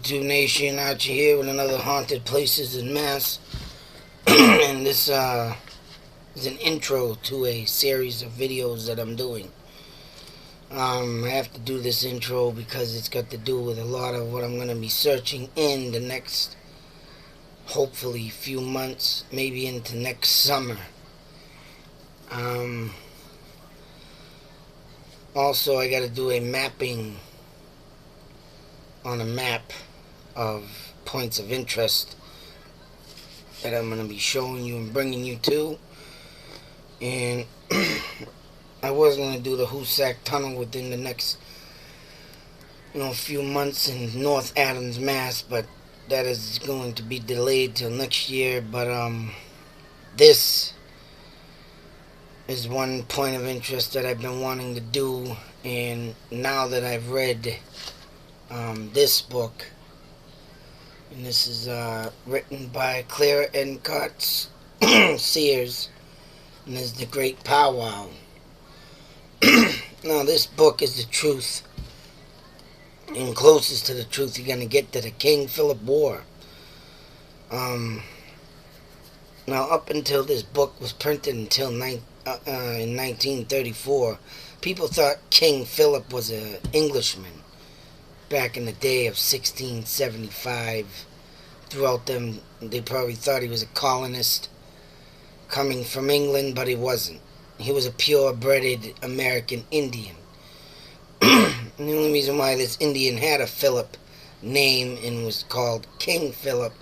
YouTube Nation, out here with another Haunted Places in Mass. And this is an intro to a series of videos that I'm doing. I have to do this intro because it's got to do with a lot of what I'm going to be searching in the next, hopefully, few months, maybe into next summer. Also, I got to do a mapping on a map of points of interest that I'm going to be showing you and bringing you to. And I was going to do the Hoosac Tunnel within the next few months in North Adams, Mass, but that is going to be delayed till next year. But this is one point of interest that I've been wanting to do, and now that I've read this book, and this is written by Clara Endicott Sears, and is The Great Powwow. Now, this book is the truth, and closest to the truth you're going to get to the King Philip War. Now, up until this book was printed until in 1934, people thought King Philip was an Englishman. Back in the day of 1675, throughout them, they probably thought he was a colonist coming from England, but he wasn't. He was a purebred American Indian. And the only reason why this Indian had a Philip name and was called King Philip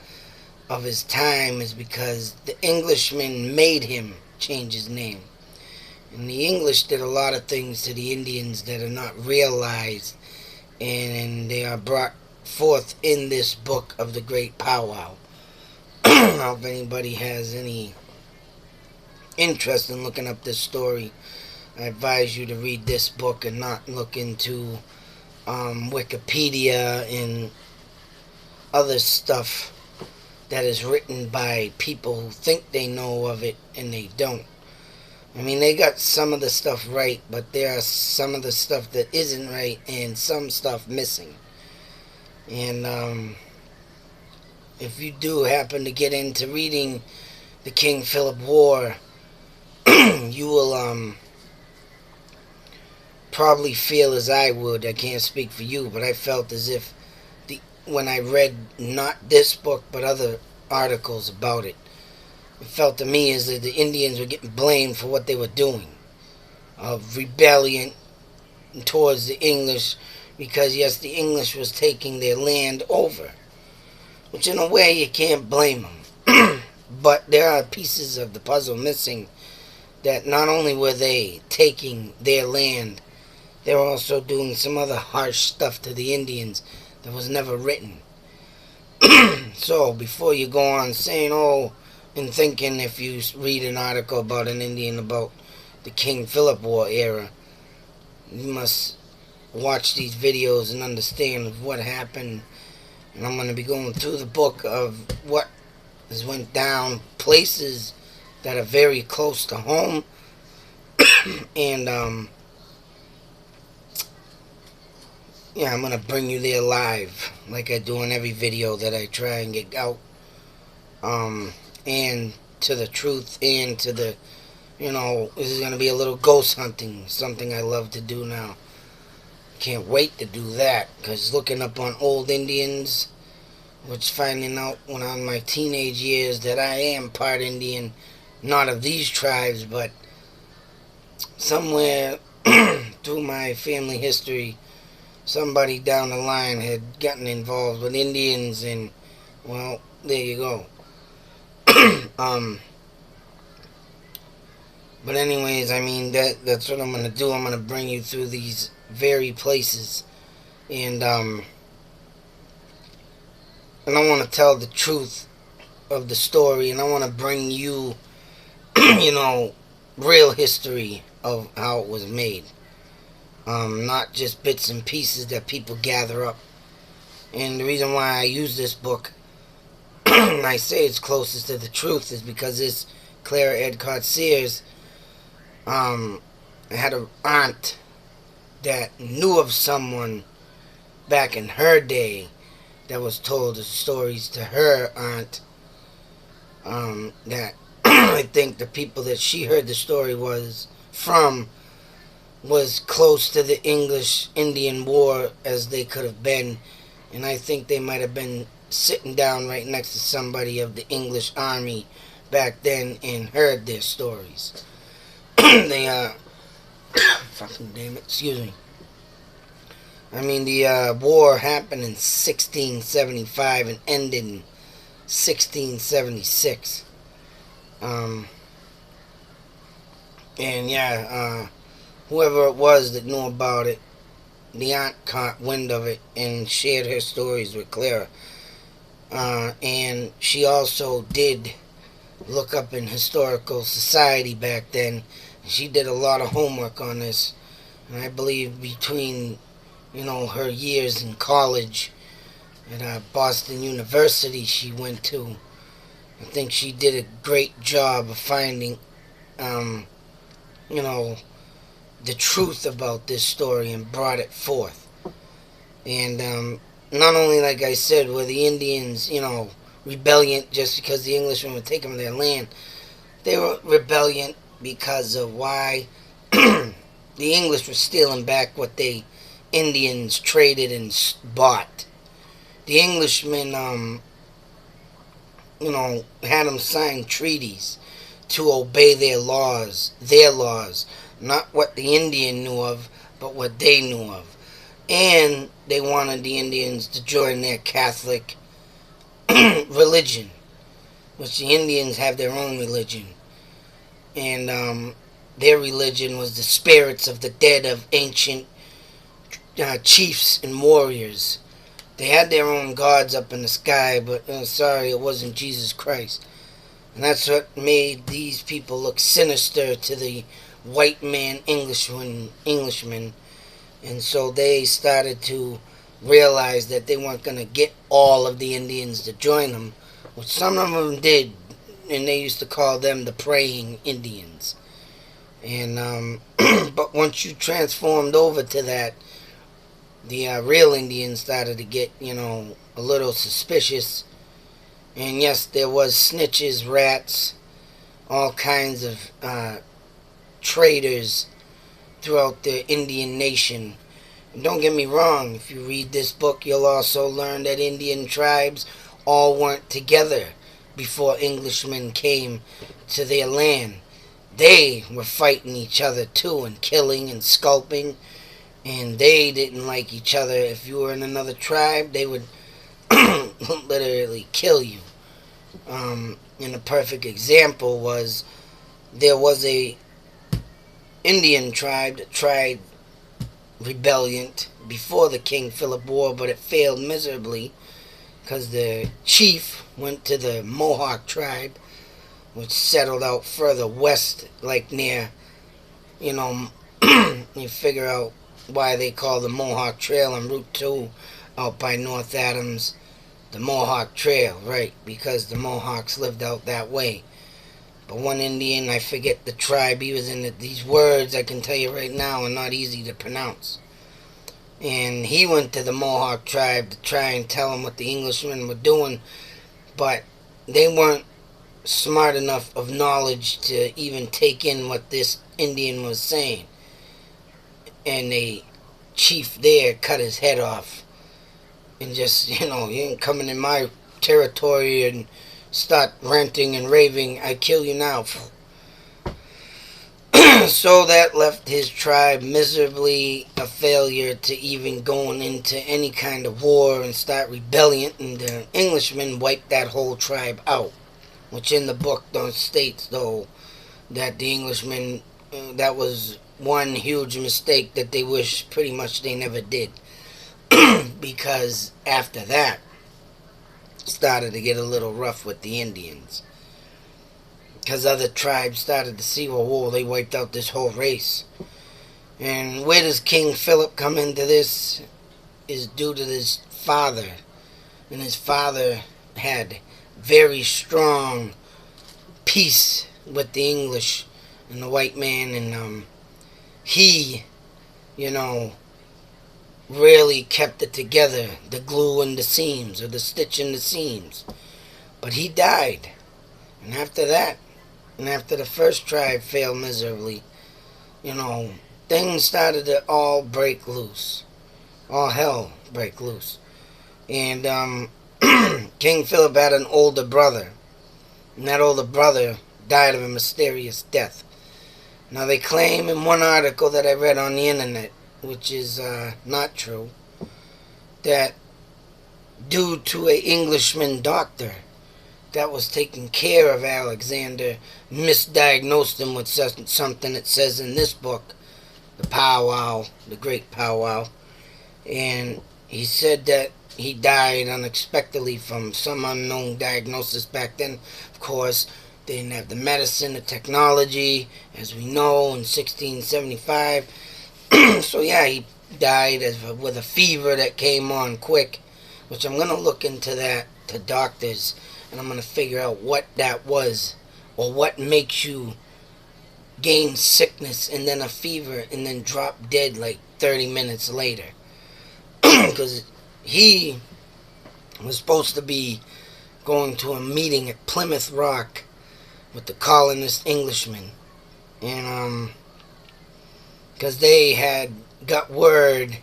of his time is because the Englishmen made him change his name. And the English did a lot of things to the Indians that are not realized, and they are brought forth in this book of The Great Powwow. Now, if anybody has any interest in looking up this story, I advise you to read this book and not look into Wikipedia and other stuff that is written by people who think they know of it and they don't. I mean, they got some of the stuff right, but there are some of the stuff that isn't right and some stuff missing. And if you do happen to get into reading the King Philip War, you will probably feel as I would. I can't speak for you, but I felt as if when I read not this book but other articles about it, it felt to me as if the Indians were getting blamed for what they were doing, of rebellion towards the English, because yes, the English was taking their land over, which in a way you can't blame them. But there are pieces of the puzzle missing, that not only were they taking their land, they were also doing some other harsh stuff to the Indians that was never written. So before you go on saying, and thinking, if you read an article about an Indian about the King Philip War era, you must watch these videos and understand what happened. And I'm going to be going through the book of what has went down, places that are very close to home, and I'm going to bring you there live, like I do in every video that I try and get out, and to the truth, and to the, this is going to be a little ghost hunting, something I love to do now. Can't wait to do that, because looking up on old Indians, which finding out when I'm in my teenage years that I am part Indian, not of these tribes, but somewhere through my family history, somebody down the line had gotten involved with Indians, and, well, there you go. But anyways, I mean, that's what I'm going to do. I'm going to bring you through these very places, and I want to tell the truth of the story, and I want to bring you, real history of how it was made. Not just bits and pieces that people gather up. And the reason why I use this book, and I say it's closest to the truth, is because this Clara Endicott Sears had an aunt that knew of someone back in her day that was told as stories to her aunt. That I think the people that she heard the story from was close to the English Indian War as they could have been, and I think they might have been sitting down right next to somebody of the English army back then and heard their stories. They fucking damn it, excuse me. I mean, the war happened in 1675 and ended in 1676. And yeah, whoever it was that knew about it, the aunt caught wind of it and shared her stories with Clara. And she also did look up in historical society back then. She did a lot of homework on this. And I believe between, her years in college at Boston University she went to, I think she did a great job of finding, you know, the truth about this story and brought it forth. And not only, like I said, were the Indians, rebellion just because the Englishmen would take them their land. They were rebellion because of why the English were stealing back what they Indians traded and bought. The Englishmen, had them sign treaties to obey their laws, not what the Indian knew of, but what they knew of. And they wanted the Indians to join their Catholic religion, which the Indians have their own religion. And their religion was the spirits of the dead of ancient chiefs and warriors. They had their own gods up in the sky, but sorry, it wasn't Jesus Christ. And that's what made these people look sinister to the white man Englishmen. And so they started to realize that they weren't going to get all of the Indians to join them, which some of them did, and they used to call them the praying Indians. And but once you transformed over to that, the real Indians started to get, a little suspicious. And yes, there was snitches, rats, all kinds of traitors throughout the Indian nation. And don't get me wrong, if you read this book, you'll also learn that Indian tribes all weren't together before Englishmen came to their land. They were fighting each other too, and killing and scalping, and they didn't like each other. If you were in another tribe, they would literally kill you. And a perfect example was, there was a Indian tribe that tried rebellion before the King Philip War, but it failed miserably because the chief went to the Mohawk tribe, which settled out further west, like near, you figure out why they call the Mohawk Trail on Route 2 out by North Adams the Mohawk Trail, right? Because the Mohawks lived out that way. But one Indian, I forget the tribe he was in, these words, I can tell you right now, are not easy to pronounce. And he went to the Mohawk tribe to try and tell them what the Englishmen were doing, but they weren't smart enough of knowledge to even take in what this Indian was saying. And the chief there cut his head off. And just, you ain't coming in my territory and start ranting and raving, I kill you now. So that left his tribe miserably a failure to even going into any kind of war and start rebellion, and the Englishmen wiped that whole tribe out. Which in the book states, though, that the Englishmen, that was one huge mistake that they wish pretty much they never did. Because after that, it started to get a little rough with the Indians. Because other tribes started to see, well, whoa, they wiped out this whole race. And where does King Philip come into this is due to his father. And his father had very strong peace with the English and the white man. And he, really kept it together, the glue in the seams or the stitch in the seams. But he died. And after that, and after the first tribe failed miserably, you know, things started to all break loose. All hell break loose. And King Philip had an older brother. And that older brother died of a mysterious death. Now they claim in one article that I read on the internet, which is not true, that due to a Englishman doctor that was taking care of Alexander misdiagnosed him with something it says in this book, the powwow, the great powwow, and he said that he died unexpectedly from some unknown diagnosis back then. Of course, they didn't have the medicine, the technology, as we know, in 1675. So yeah, he died with a fever that came on quick, which I'm going to look into that to doctors, and I'm going to figure out what that was, or what makes you gain sickness and then a fever and then drop dead like 30 minutes later. Because he was supposed to be going to a meeting at Plymouth Rock with the colonist Englishmen, and because they had got word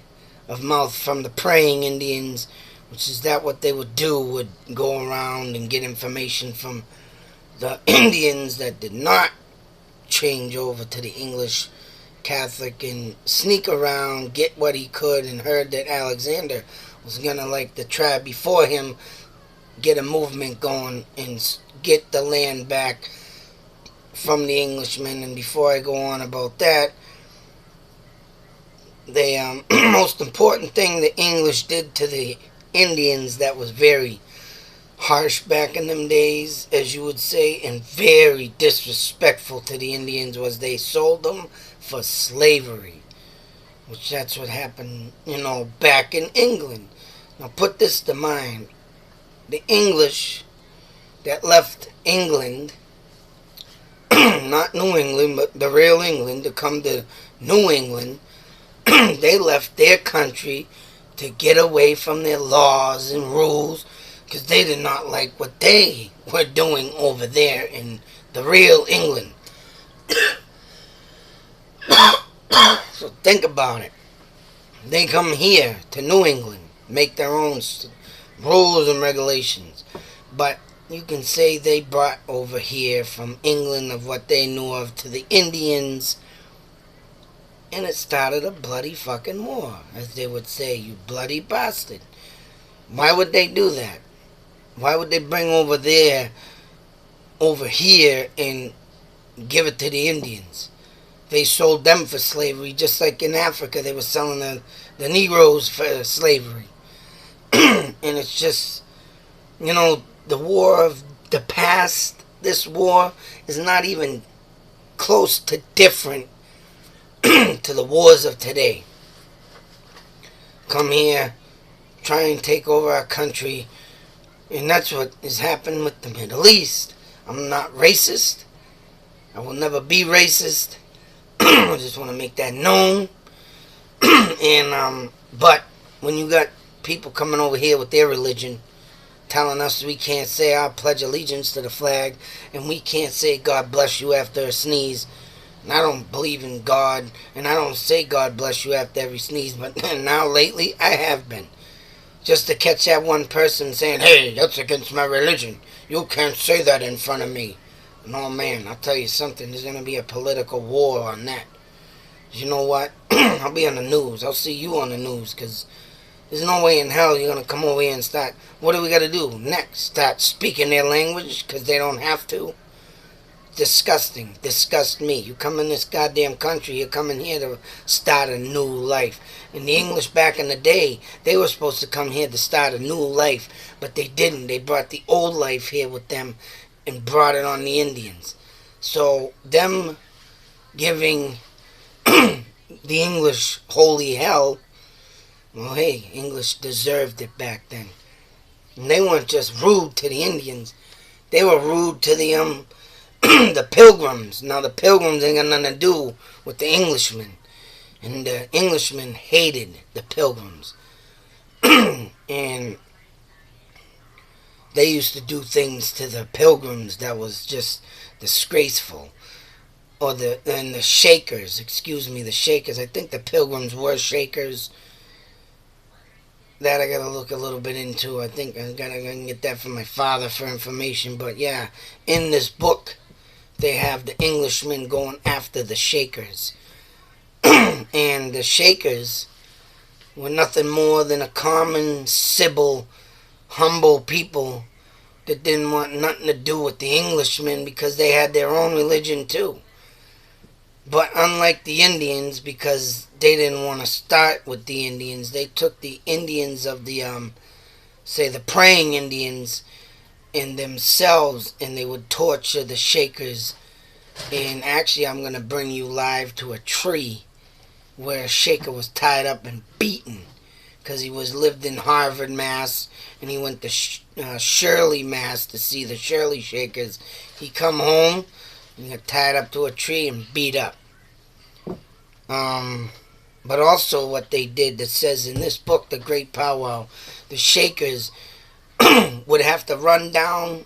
of mouth from the praying Indians, which is that what they would do, would go around and get information from the Indians that did not change over to the English Catholic and sneak around, get what he could, and heard that Alexander was gonna, like the tribe before him, get a movement going and get the land back from the Englishmen. And before I go on about that, the most important thing the English did to the Indians that was very harsh back in them days, as you would say, and very disrespectful to the Indians, was they sold them for slavery. Which that's what happened, back in England. Now put this to mind. The English that left England, not New England, but the real England, to come to New England, they left their country to get away from their laws and rules, because they did not like what they were doing over there in the real England. So think about it. They come here to New England, make their own rules and regulations, but you can say they brought over here from England of what they knew of to the Indians, and it started a bloody fucking war, as they would say, you bloody bastard. Why would they do that? Why would they bring over here, and give it to the Indians? They sold them for slavery, just like in Africa they were selling the Negroes for slavery. And it's just, the war of the past, this war is not even close to different to the wars of today. Come here, try and take over our country, and that's what is happening with the Middle East. I'm not racist. I will never be racist. I just want to make that known. And but when you got people coming over here with their religion, telling us we can't say our pledge allegiance to the flag, and we can't say God bless you after a sneeze. And I don't believe in God, and I don't say God bless you after every sneeze, but now lately I have been. Just to catch that one person saying, hey, that's against my religion. You can't say that in front of me. And oh man, I'll tell you something, there's going to be a political war on that. You know what? I'll be on the news. I'll see you on the news, because there's no way in hell you're going to come over here and start, what do we got to do next? Start speaking their language because they don't have to? Disgusting. Disgust me. You come in this goddamn country, you're coming here to start a new life. And the English back in the day, they were supposed to come here to start a new life, but they didn't. They brought the old life here with them and brought it on the Indians. So them giving the English holy hell, well, hey, English deserved it back then. And they weren't just rude to the Indians. They were rude to the the Pilgrims. Now, the Pilgrims ain't got nothing to do with the Englishmen. And the Englishmen hated the Pilgrims. And they used to do things to the Pilgrims that was just disgraceful. And the Shakers, excuse me, the Shakers. I think the Pilgrims were Shakers. That I gotta look a little bit into. I think I gotta get that from my father for information. But yeah, in this book, they have the Englishmen going after the Shakers. And the Shakers were nothing more than a common, civil, humble people that didn't want nothing to do with the Englishmen because they had their own religion too. But unlike the Indians, because they didn't want to start with the Indians, they took the Indians of the, say the praying Indians in themselves, and they would torture the Shakers. And actually, I'm going to bring you live to a tree where a Shaker was tied up and beaten because he lived in Harvard, Mass, and he went to Shirley, Mass to see the Shirley Shakers. He come home and got tied up to a tree and beat up. But also what they did, that says in this book, The Great Powwow, the Shakers would have to run down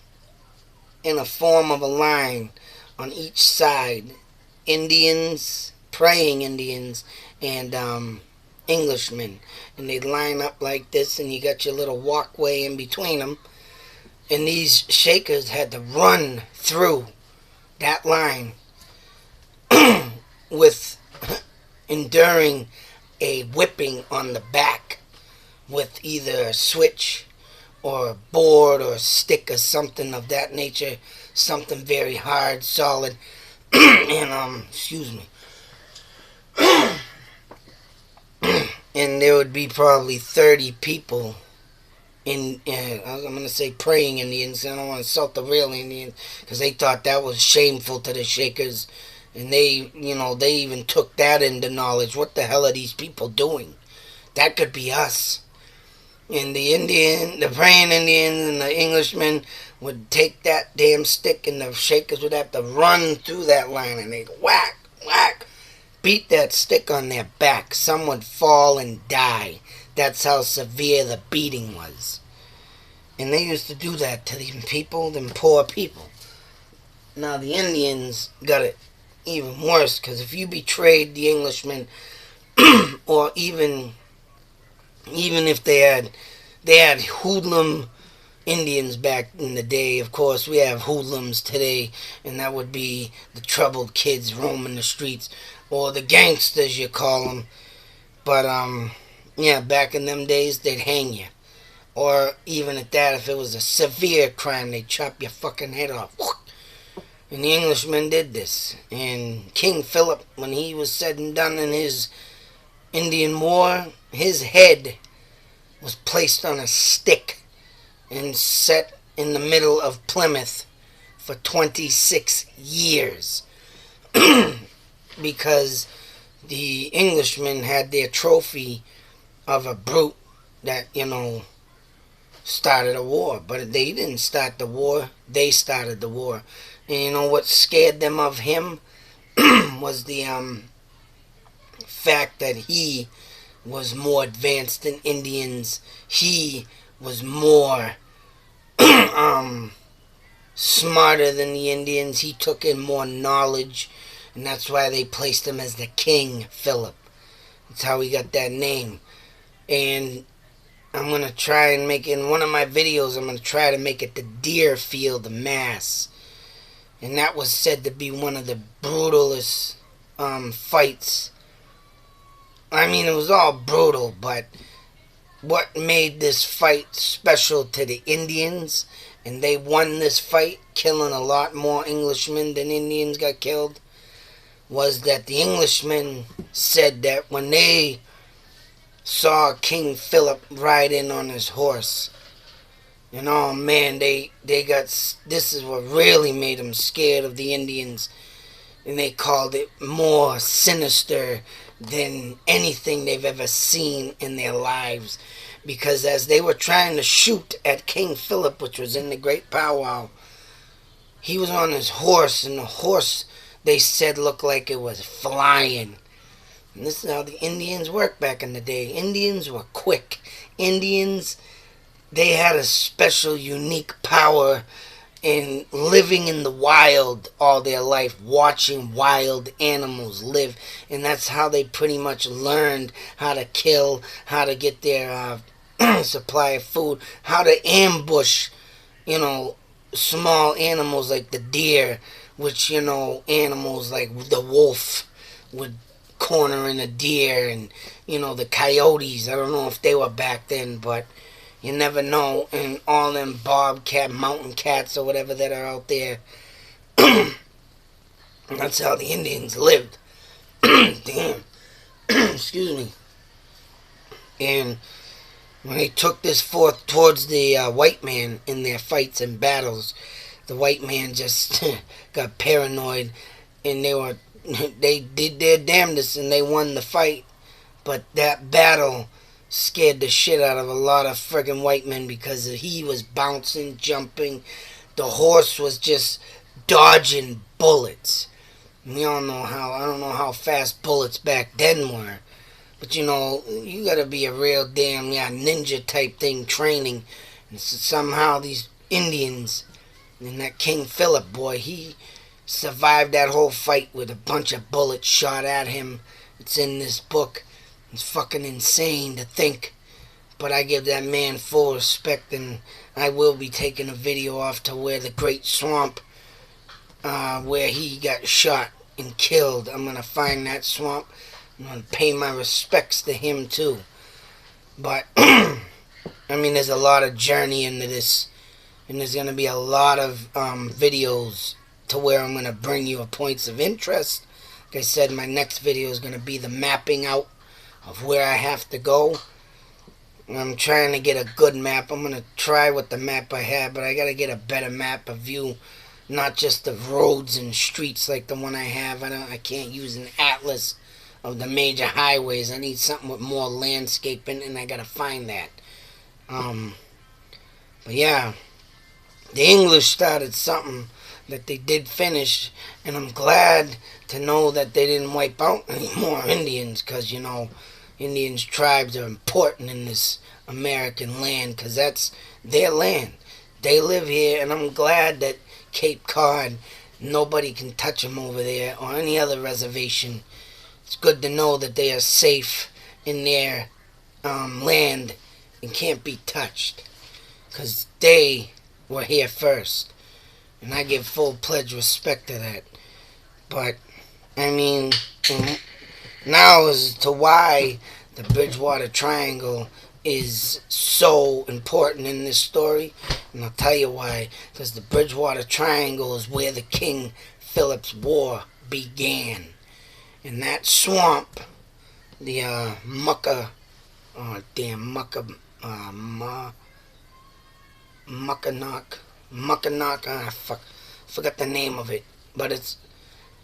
in a form of a line on each side. Indians, praying Indians, and Englishmen. And they'd line up like this, and you got your little walkway in between them. And these Shakers had to run through that line with enduring a whipping on the back with either a switch or a board or a stick or something of that nature, something very hard, solid. And excuse me. And there would be probably 30 people I'm going to say praying Indians. I don't want to insult the real Indians because they thought that was shameful to the Shakers. And they even took that into knowledge. What the hell are these people doing? That could be us. And the praying Indians and the Englishmen would take that damn stick, and the Shakers would have to run through that line, and they'd whack, whack, beat that stick on their back. Some would fall and die. That's how severe the beating was. And they used to do that to them people, them poor people. Now the Indians got it even worse, because if you betrayed the Englishmen, or even if they had hoodlum Indians back in the day. Of course, we have hoodlums today, and that would be the troubled kids roaming the streets, or the gangsters, you call them. But yeah, back in them days, they'd hang you. Or even at that, if it was a severe crime, they'd chop your fucking head off. And the Englishmen did this. And King Philip, when he was said and done in his Indian War, his head was placed on a stick and set in the middle of Plymouth for 26 years. Because the Englishmen had their trophy of a brute that, started a war. But they didn't start the war. They started the war. And you know what scared them of him? Was the fact that he was more advanced than Indians. He was more smarter than the Indians. He took in more knowledge. And that's why they placed him as the King Philip. That's how he got that name. And I'm going to try and make, in one of my videos, I'm going to try to make it the Deerfield Mass. And that was said to be one of the brutalest fights. I mean, it was all brutal, but what made this fight special to the Indians, and they won this fight, killing a lot more Englishmen than Indians got killed, was that the Englishmen said that when they saw King Philip ride in on his horse, and oh man, they got, this is what really made them scared of the Indians, and they called it more sinister than anything they've ever seen in their lives. Because as they were trying to shoot at King Philip, which was in the Great Powwow, he was on his horse, and the horse, they said, looked like it was flying. And this is how the Indians worked back in the day. Indians were quick. Indians, they had a special, unique power in living in the wild all their life, watching wild animals live. And that's how they pretty much learned how to kill, how to get their supply of food, how to ambush, small animals like the deer, which, animals like the wolf would corner in a deer, and, the coyotes. I don't know if they were back then, but you never know. And all them bobcat, mountain cats, or whatever that are out there. That's how the Indians lived. Damn. Excuse me. And when they took this forth towards the white man in their fights and battles, the white man just got paranoid, and they did their damnedest and they won the fight. But that battle scared the shit out of a lot of friggin' white men, because he was bouncing, jumping. The horse was just dodging bullets. We all know I don't know how fast bullets back then were. But you gotta be a real damn ninja type thing training. And so somehow these Indians and that King Philip boy, he survived that whole fight with a bunch of bullets shot at him. It's in this book. It's fucking insane to think. But I give that man full respect, and I will be taking a video off to where the Great Swamp, where he got shot and killed. I'm gonna find that swamp. I'm gonna pay my respects to him too. But there's a lot of journey into this, and there's gonna be a lot of videos to where I'm gonna bring you a points of interest. Like I said, my next video is gonna be the mapping out of where I have to go. I'm trying to get a good map. I'm gonna try with the map I have, but I gotta get a better map, a view, not just of roads and streets like the one I have. I can't use an atlas of the major highways. I need something with more landscaping, and I gotta find that. But yeah, the English started something that they did finish, and I'm glad to know that they didn't wipe out any more Indians, because Indians tribes are important in this American land, because that's their land. They live here, and I'm glad that Cape Cod, nobody can touch them over there, or any other reservation. It's good to know that they are safe in their land and can't be touched, because they were here first. And I give full pledge respect to that. But, now as to why the Bridgewater Triangle is so important in this story, and I'll tell you why. Because the Bridgewater Triangle is where the King Philip's War began. In that swamp, the Muckanock, forgot the name of it, but it's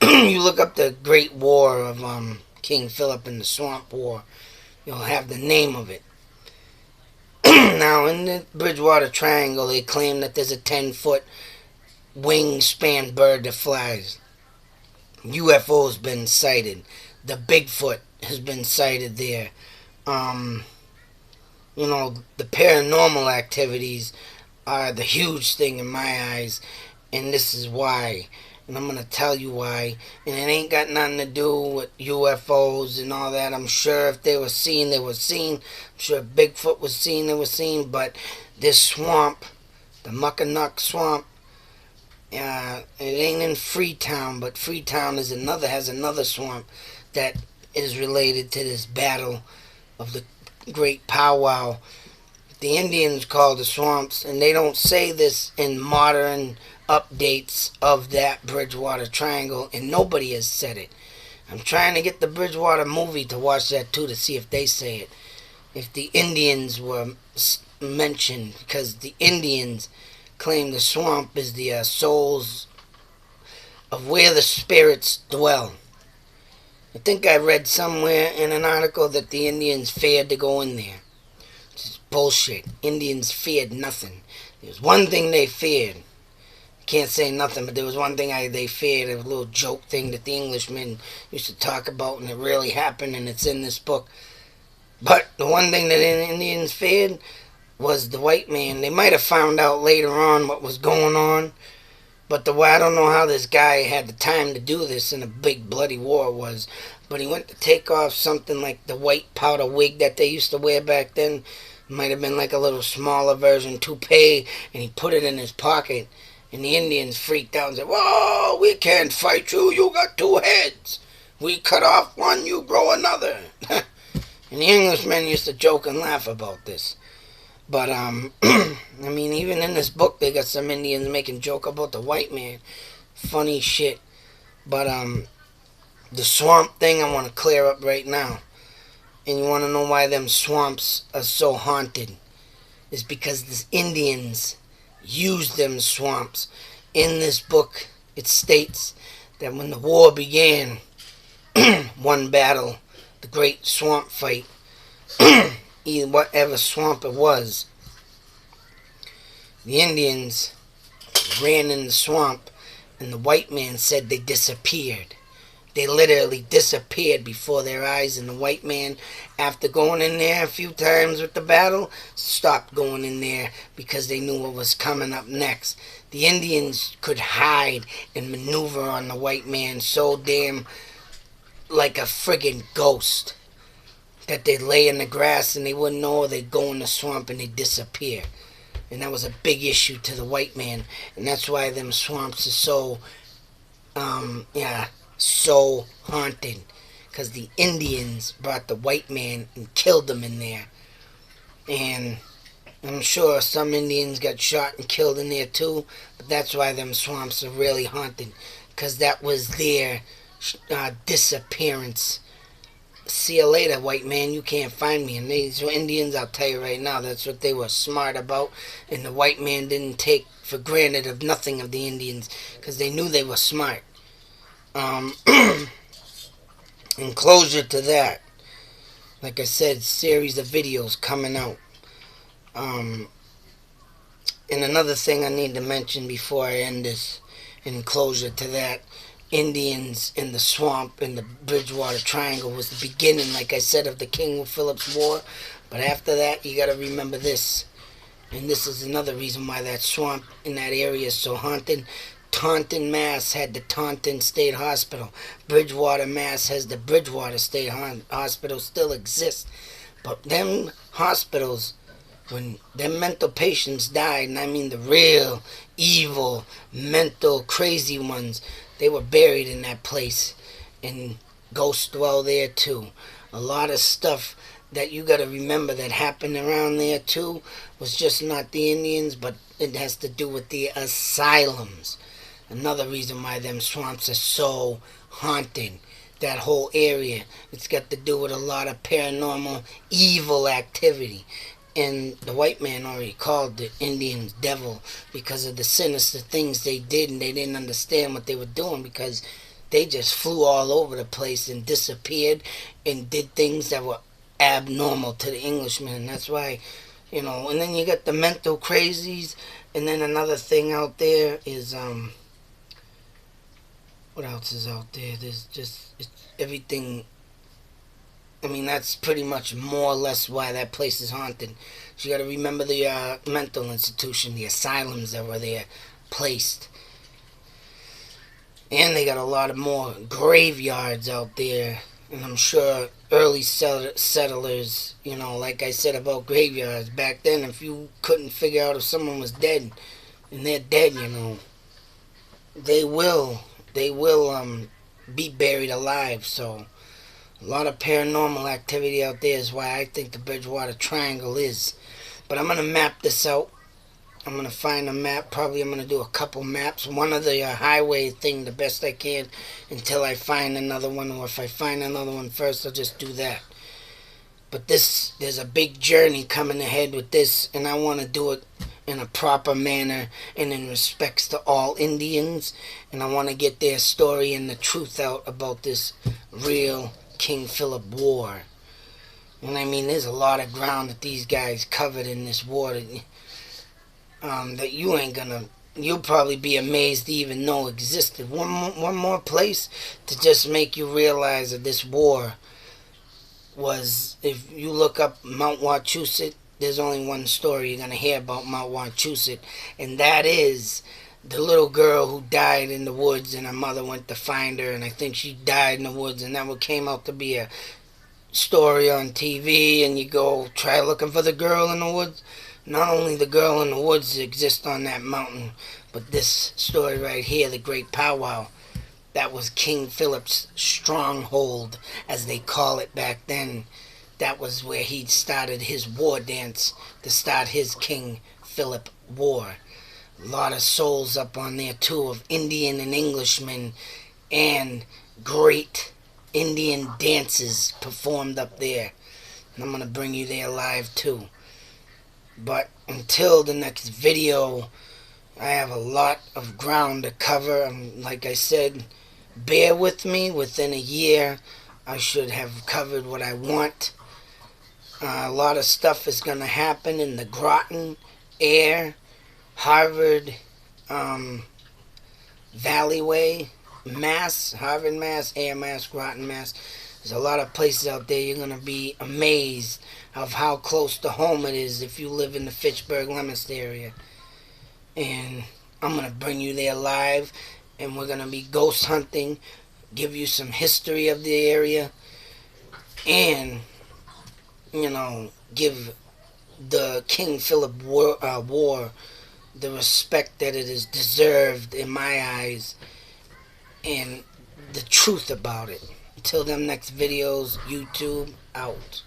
you look up the Great War of King Philip and the Swamp War, you'll have the name of it. Now, in the Bridgewater Triangle, they claim that there's a 10-foot wingspan bird that flies. UFO's been sighted. The Bigfoot has been sighted there. The paranormal activities are the huge thing in my eyes, and this is why. And I'm going to tell you why. And it ain't got nothing to do with UFOs and all that. I'm sure if they were seen, they were seen. I'm sure if Bigfoot was seen, they were seen. But this swamp, the Muckanock Swamp, it ain't in Freetown, but Freetown has another swamp that is related to this battle of the Great Powwow. The Indians call the swamps, and they don't say this in modern updates of that Bridgewater Triangle, and nobody has said it. I'm trying to get the Bridgewater movie to watch that too, to see if they say it, if the Indians were mentioned, because the Indians claim the swamp is the souls of where the spirits dwell. I think I read somewhere in an article that the Indians feared to go in there. It's bullshit. Indians feared nothing. There's one thing they feared. can't say nothing, but there was one thing they feared, a little joke thing that the Englishmen used to talk about, and it really happened, and it's in this book. But the one thing that the Indians feared was the white man. They might have found out later on what was going on, but I don't know how this guy had the time to do this in a big bloody war was, but he went to take off something like the white powder wig that they used to wear back then. It might have been like a little smaller version, toupee, and he put it in his pocket. And the Indians freaked out and said, "Whoa, we can't fight you. You got two heads. We cut off one, you grow another." And the Englishmen used to joke and laugh about this. But, I mean, even in this book, they got some Indians making joke about the white man. Funny shit. But, the swamp thing I want to clear up right now. And you want to know why them swamps are so haunted? It's because the Indians used them swamps. In this book, it states that when the war began, one battle, the great swamp fight, either whatever swamp it was, the Indians ran in the swamp, and the white man said they disappeared. They literally disappeared before their eyes, and the white man, after going in there a few times with the battle, stopped going in there because they knew what was coming up next. The Indians could hide and maneuver on the white man so damn like a friggin' ghost that they'd lay in the grass and they wouldn't know, or they'd go in the swamp and they'd disappear. And that was a big issue to the white man, and that's why them swamps are so so haunted, because the Indians brought the white man and killed them in there. And I'm sure some Indians got shot and killed in there too, but that's why them swamps are really haunted, because that was their disappearance. See you later, white man, you can't find me. And these Indians, I'll tell you right now, that's what they were smart about, and the white man didn't take for granted of nothing of the Indians, because they knew they were smart. In closure to that, like I said, series of videos coming out. And another thing I need to mention before I end this, in closure to that, Indians in the swamp in the Bridgewater Triangle was the beginning, like I said, of the King Philip's War. But after that, you gotta remember this. And this is another reason why that swamp in that area is so haunted. Taunton, Mass. had the Taunton State Hospital. Bridgewater, Mass. has the Bridgewater State Hospital, still exists. But them hospitals, when them mental patients died, and I mean the real evil, mental, crazy ones, they were buried in that place. And ghosts dwell there too. A lot of stuff that you got to remember that happened around there too was just not the Indians, but it has to do with the asylums. Another reason why them swamps are so haunted. That whole area. It's got to do with a lot of paranormal, evil activity. And the white man already called the Indians devil because of the sinister things they did, and they didn't understand what they were doing because they just flew all over the place and disappeared and did things that were abnormal to the Englishmen. And that's why, and then you got the mental crazies. And then another thing out there is, what else is out there? There's just everything. I mean, that's pretty much more or less why that place is haunted. So you got to remember the mental institution, the asylums that were there placed. And they got a lot of more graveyards out there. And I'm sure early settlers, like I said about graveyards, back then, if you couldn't figure out if someone was dead, and they're dead, they will be buried alive. So a lot of paranormal activity out there is why I think the Bridgewater Triangle is. But I'm going to map this out. I'm going to find a map. Probably I'm going to do a couple maps. One of the highway thing the best I can until I find another one. Or if I find another one first, I'll just do that. But there's a big journey coming ahead with this. And I want to do it in a proper manner and in respects to all Indians. And I want to get their story and the truth out about this real King Philip War. And I mean, there's a lot of ground that these guys covered in this war that you ain't gonna you'll probably be amazed to even know existed. One more place to just make you realize that this war was, if you look up Mount Wachusett, there's only one story you're going to hear about Mount Wachusett, and that is the little girl who died in the woods, and her mother went to find her, and I think she died in the woods, and that what came out to be a story on TV, and you go try looking for the girl in the woods. Not only the girl in the woods exists on that mountain, but this story right here, the Great Powwow, that was King Philip's stronghold, as they call it back then. That was where he started his war dance to start his King Philip War. A lot of souls up on there too, of Indian and Englishmen, and great Indian dances performed up there. And I'm going to bring you there live too. But until the next video, I have a lot of ground to cover. Like I said, bear with me. Within a year, I should have covered what I want. A lot of stuff is going to happen in the Groton, Air, Harvard, Valleyway, Mass, Harvard, Mass, Air, Mass, Groton, Mass. There's a lot of places out there you're going to be amazed of how close to home it is if you live in the Fitchburg-Leominster area. And I'm going to bring you there live, and we're going to be ghost hunting, give you some history of the area, and, give the King Philip War the respect that it is deserved in my eyes, and the truth about it. Until them next videos, YouTube out.